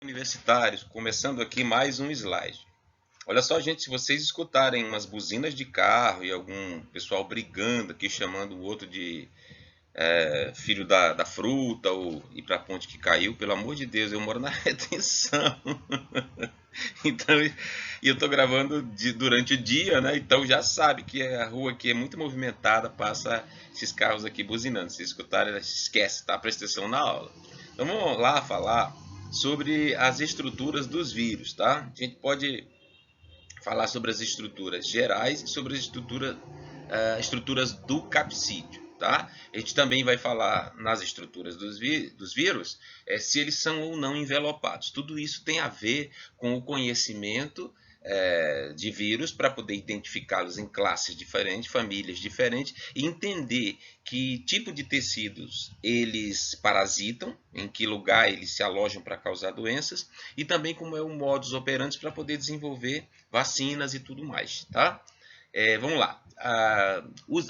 Universitários, começando aqui mais um slide. Olha só, gente, se vocês escutarem umas buzinas de carro e algum pessoal brigando aqui, chamando o outro de filho da fruta ou ir para a ponte que caiu, pelo amor de Deus, eu moro na retenção. Então, e eu estou gravando durante o dia, né? Então já sabe que a rua aqui é muito movimentada, passa esses carros aqui buzinando. Se escutarem, esquece, tá? Presta atenção na aula. Então vamos lá falar sobre as estruturas dos vírus, tá? A gente pode falar sobre as estruturas gerais e sobre as estruturas do capsídeo. Tá? A gente também vai falar nas estruturas dos vírus se eles são ou não envelopados. Tudo isso tem a ver com o conhecimento de vírus para poder identificá-los em classes diferentes, famílias diferentes e entender que tipo de tecidos eles parasitam, em que lugar eles se alojam para causar doenças e também como é o modus operandi para poder desenvolver vacinas e tudo mais, tá? Vamos lá.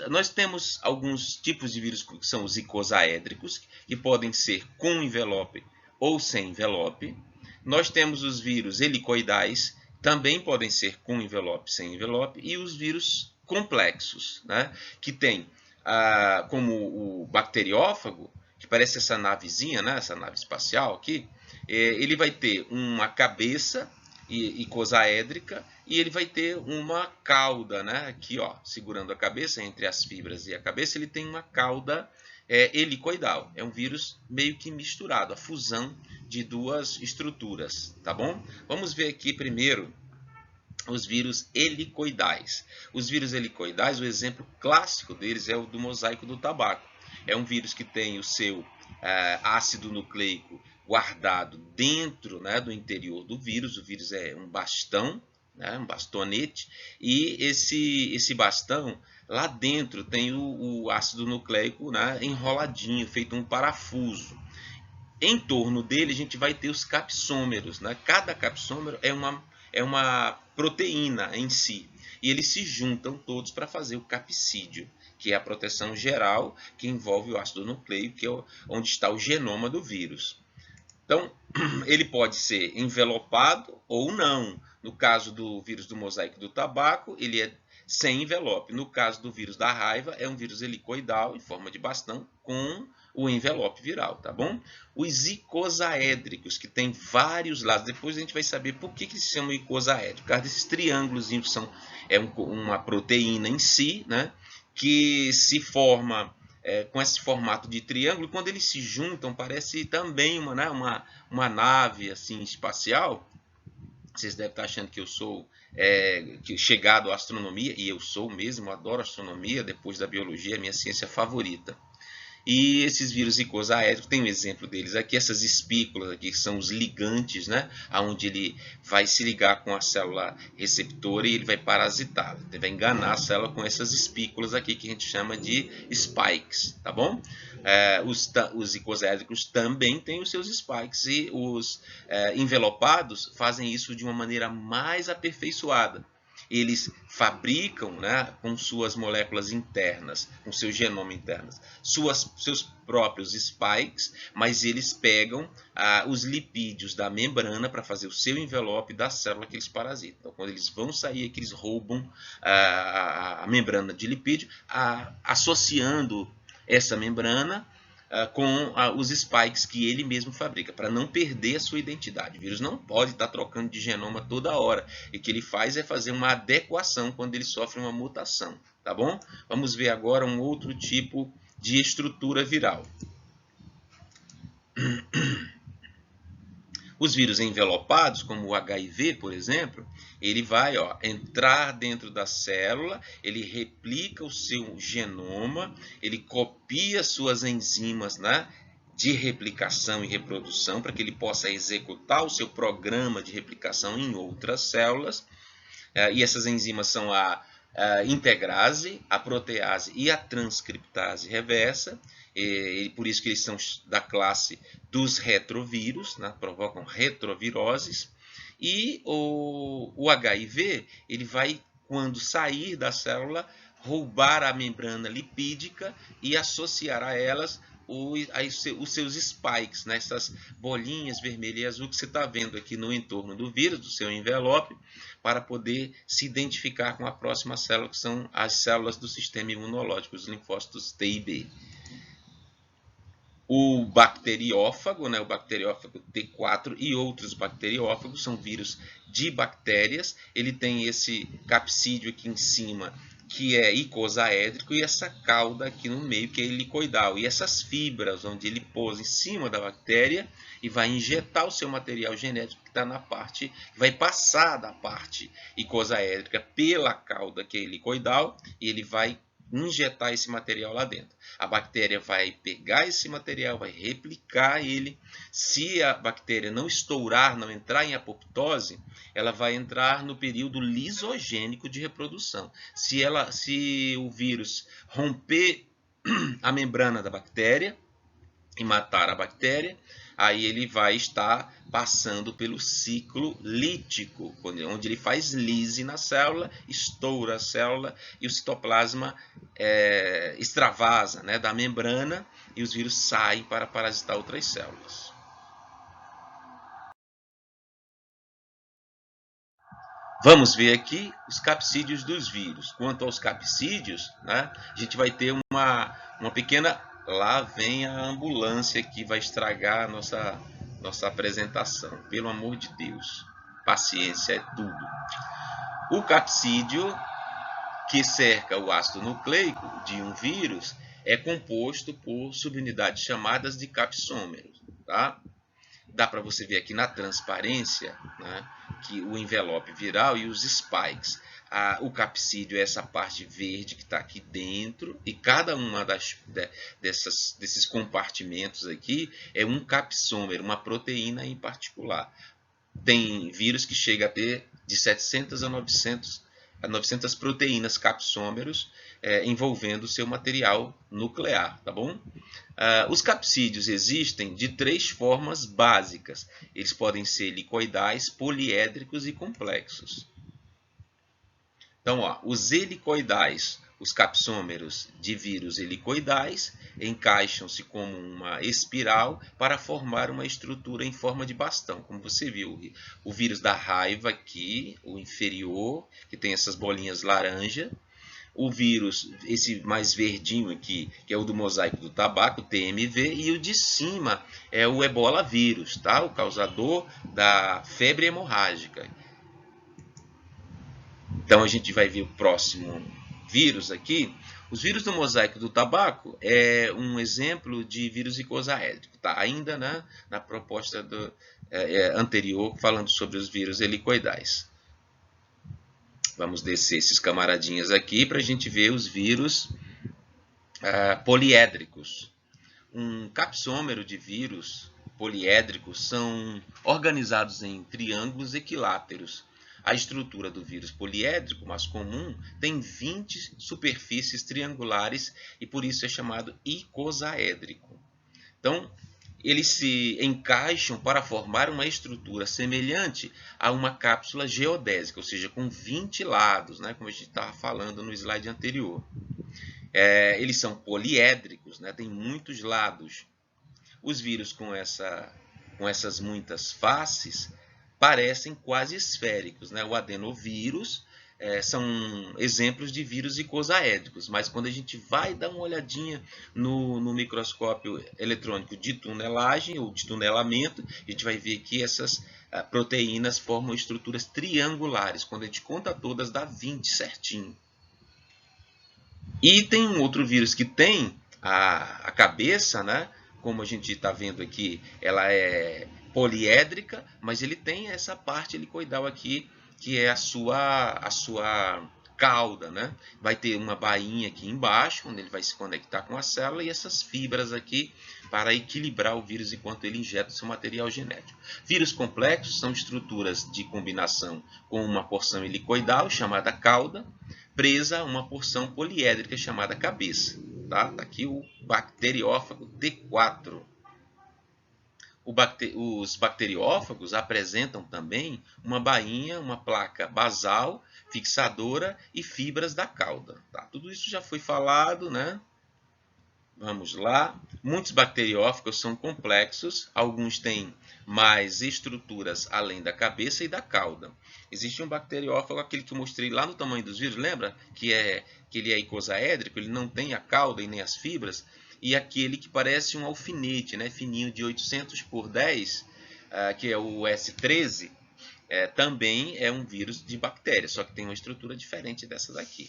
Nós temos alguns tipos de vírus que são os icosaédricos, que podem ser com envelope ou sem envelope. Nós temos os vírus helicoidais, também podem ser com envelope, sem envelope, e os vírus complexos, né? Que tem como o bacteriófago, que parece essa navezinha, né? Essa nave espacial aqui, ele vai ter uma cabeça icosaédrica e ele vai ter uma cauda, né? Aqui, ó, segurando a cabeça, entre as fibras e a cabeça, ele tem uma cauda helicoidal. É um vírus meio que misturado, a fusão de duas estruturas, tá bom? Vamos ver aqui primeiro os vírus helicoidais. Os vírus helicoidais, o exemplo clássico deles é o do mosaico do tabaco. É um vírus que tem o seu ácido nucleico guardado dentro, né, do interior do vírus. O vírus é um bastão, né, um bastonete, e esse bastão, lá dentro tem o ácido nucleico, né, enroladinho, feito um parafuso. Em torno dele a gente vai ter os capsômeros, né? Cada capsômero é uma proteína em si. E eles se juntam todos para fazer o capsídeo, que é a proteção geral que envolve o ácido nucleico, que é onde está o genoma do vírus. Então, ele pode ser envelopado ou não. No caso do vírus do mosaico do tabaco, ele é sem envelope. No caso do vírus da raiva, é um vírus helicoidal em forma de bastão com o envelope viral, tá bom? Os icosaédricos, que tem vários lados. Depois a gente vai saber por que se chamam icosaédricos. Por causa desses triângulos que são uma proteína em si, né? Que se forma com esse formato de triângulo. Quando eles se juntam, parece também uma nave assim espacial. Vocês devem estar achando que eu sou chegado à astronomia, e eu sou mesmo, adoro astronomia, depois da biologia, é a minha ciência favorita. E esses vírus icosaédricos, tem um exemplo deles aqui, essas espículas aqui, que são os ligantes, né? Onde ele vai se ligar com a célula receptora e ele vai parasitar, ele vai enganar a célula com essas espículas aqui, que a gente chama de spikes, tá bom? Os icosaédricos também têm os seus spikes e os envelopados fazem isso de uma maneira mais aperfeiçoada. Eles fabricam, né, com suas moléculas internas, com seu genoma interno, seus próprios spikes, mas eles pegam os lipídios da membrana para fazer o seu envelope da célula que eles parasitam. Então, quando eles vão sair, é que eles roubam a membrana de lipídio, associando essa membrana com os spikes que ele mesmo fabrica, para não perder a sua identidade. O vírus não pode estar trocando de genoma toda hora. E o que ele faz é fazer uma adequação quando ele sofre uma mutação. Tá bom? Vamos ver agora um outro tipo de estrutura viral. Os vírus envelopados, como o HIV, por exemplo, ele vai entrar dentro da célula, ele replica o seu genoma, ele copia suas enzimas, né, de replicação e reprodução para que ele possa executar o seu programa de replicação em outras células. E essas enzimas são a integrase, a protease e a transcriptase reversa. E por isso que eles são da classe dos retrovírus, né? Provocam retroviroses. E o HIV, ele vai, quando sair da célula, roubar a membrana lipídica e associar a elas os seus spikes, né? Essas bolinhas vermelha e azul que você está vendo aqui no entorno do vírus, do seu envelope, para poder se identificar com a próxima célula, que são as células do sistema imunológico, os linfócitos T e B. O bacteriófago, né, o bacteriófago T4 e outros bacteriófagos são vírus de bactérias. Ele tem esse capsídeo aqui em cima, que é icosaédrico, e essa cauda aqui no meio, que é helicoidal. E essas fibras, onde ele pousa em cima da bactéria e vai injetar o seu material genético, que está na parte, vai passar da parte icosaédrica pela cauda, que é helicoidal, e ele vai injetar esse material lá dentro. A bactéria vai pegar esse material, vai replicar ele. Se a bactéria não estourar, não entrar em apoptose, ela vai entrar no período lisogênico de reprodução. Se o vírus romper a membrana da bactéria e matar a bactéria, aí ele vai estar passando pelo ciclo lítico, onde ele faz lise na célula, estoura a célula e o citoplasma extravasa, né, da membrana, e os vírus saem para parasitar outras células. Vamos ver aqui os capsídeos dos vírus. Quanto aos capsídeos, né, a gente vai ter uma pequena... Lá vem a ambulância que vai estragar a nossa apresentação. Pelo amor de Deus, paciência é tudo. O capsídeo que cerca o ácido nucleico de um vírus é composto por subunidades chamadas de capsômeros. Tá? Dá para você ver aqui na transparência, né, que o envelope viral e os spikes. O capsídeo é essa parte verde que está aqui dentro, e cada uma desses compartimentos aqui é um capsômero, uma proteína em particular. Tem vírus que chega a ter de 700 a 900 proteínas capsômeros envolvendo o seu material nuclear, tá bom? Os capsídeos existem de 3 formas básicas. Eles podem ser helicoidais, poliédricos e complexos. Então, os helicoidais, os capsômeros de vírus helicoidais, encaixam-se como uma espiral para formar uma estrutura em forma de bastão. Como você viu, o vírus da raiva aqui, o inferior, que tem essas bolinhas laranja. O vírus, esse mais verdinho aqui, que é o do mosaico do tabaco, TMV, e o de cima é o ebola vírus, tá? O causador da febre hemorrágica. Então, a gente vai ver o próximo vírus aqui. Os vírus do mosaico do tabaco é um exemplo de vírus icosaédrico. Tá? Ainda na proposta anterior, falando sobre os vírus helicoidais. Vamos descer esses camaradinhas aqui para a gente ver os vírus poliédricos. Um capsômero de vírus poliédricos são organizados em triângulos equiláteros. A estrutura do vírus poliédrico, mais comum, tem 20 superfícies triangulares e por isso é chamado icosaédrico. Então, eles se encaixam para formar uma estrutura semelhante a uma cápsula geodésica, ou seja, com 20 lados, né, como a gente estava falando no slide anterior. Eles são poliédricos, né, tem muitos lados. Os vírus com essas muitas faces parecem quase esféricos, né? O adenovírus são exemplos de vírus icosaédricos, mas quando a gente vai dar uma olhadinha no microscópio eletrônico de tunelagem ou de tunelamento, a gente vai ver que essas proteínas formam estruturas triangulares. Quando a gente conta todas, dá 20 certinho. E tem um outro vírus que tem a cabeça, né? Como a gente está vendo aqui, ela é poliédrica, mas ele tem essa parte helicoidal aqui, que é a sua cauda, né? Vai ter uma bainha aqui embaixo, onde ele vai se conectar com a célula, e essas fibras aqui para equilibrar o vírus enquanto ele injeta o seu material genético. Vírus complexos são estruturas de combinação com uma porção helicoidal, chamada cauda, presa a uma porção poliédrica, chamada cabeça. Tá? Tá aqui o bacteriófago T4. Os bacteriófagos apresentam também uma bainha, uma placa basal, fixadora e fibras da cauda. Tá? Tudo isso já foi falado, né? Vamos lá. Muitos bacteriófagos são complexos, alguns têm mais estruturas além da cabeça e da cauda. Existe um bacteriófago, aquele que eu mostrei lá no tamanho dos vírus, lembra? Que ele é icosaédrico, ele não tem a cauda e nem as fibras. E aquele que parece um alfinete, né? Fininho de 800 por 10, que é o S13, também é um vírus de bactéria, só que tem uma estrutura diferente dessa daqui.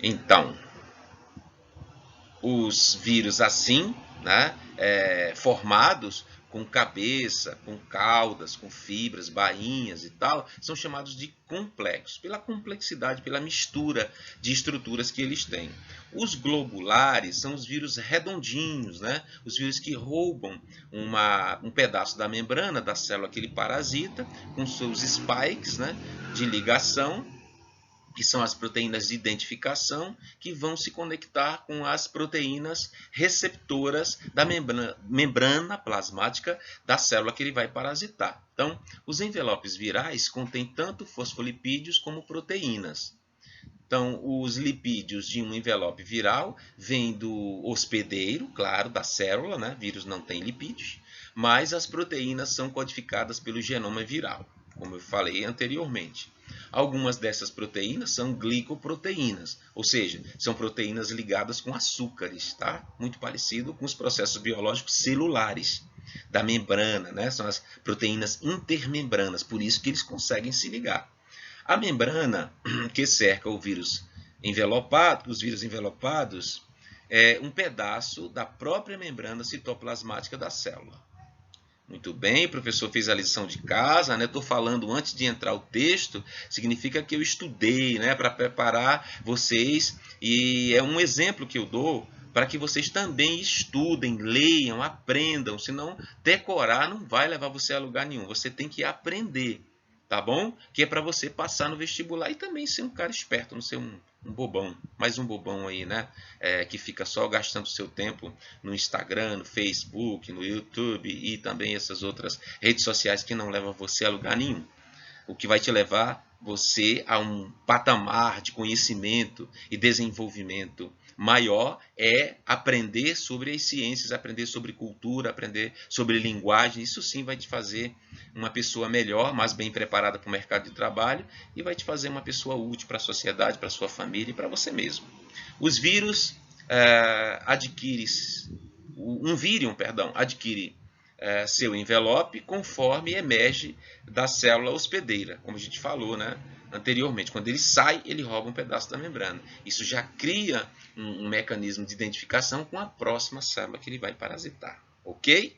Então, os vírus assim, né, formados com cabeça, com caudas, com fibras, bainhas e tal, são chamados de complexos, pela complexidade, pela mistura de estruturas que eles têm. Os globulares são os vírus redondinhos, né? Os vírus que roubam um pedaço da membrana da célula que ele parasita, com seus spikes, né, de ligação, que são as proteínas de identificação, que vão se conectar com as proteínas receptoras da membrana plasmática da célula que ele vai parasitar. Então, os envelopes virais contêm tanto fosfolipídios como proteínas. Então, os lipídios de um envelope viral vêm do hospedeiro, claro, da célula, né? Vírus não tem lipídios, mas as proteínas são codificadas pelo genoma viral, como eu falei anteriormente. Algumas dessas proteínas são glicoproteínas, ou seja, são proteínas ligadas com açúcares, tá? Muito parecido com os processos biológicos celulares da membrana, né? São as proteínas intermembranas, por isso que eles conseguem se ligar. A membrana que cerca o vírus envelopado, os vírus envelopados, é um pedaço da própria membrana citoplasmática da célula. Muito bem, o professor fez a lição de casa, né? Estou falando antes de entrar o texto, significa que eu estudei, né? Para preparar vocês, e é um exemplo que eu dou para que vocês também estudem, leiam, aprendam, senão decorar não vai levar você a lugar nenhum, você tem que aprender, tá bom? Que é para você passar no vestibular e também ser um cara esperto, não ser um bobão, mais um bobão aí, né? Que fica só gastando seu tempo no Instagram, no Facebook, no YouTube e também essas outras redes sociais que não levam você a lugar nenhum. O que vai te levar você a um patamar de conhecimento e desenvolvimento maior é aprender sobre as ciências, aprender sobre cultura, aprender sobre linguagem. Isso sim vai te fazer uma pessoa melhor, mais bem preparada para o mercado de trabalho e vai te fazer uma pessoa útil para a sociedade, para a sua família e para você mesmo. Os vírus um vírion, adquire seu envelope conforme emerge da célula hospedeira, como a gente falou, né, anteriormente. Quando ele sai, ele rouba um pedaço da membrana. Isso já cria um mecanismo de identificação com a próxima célula que ele vai parasitar. Ok?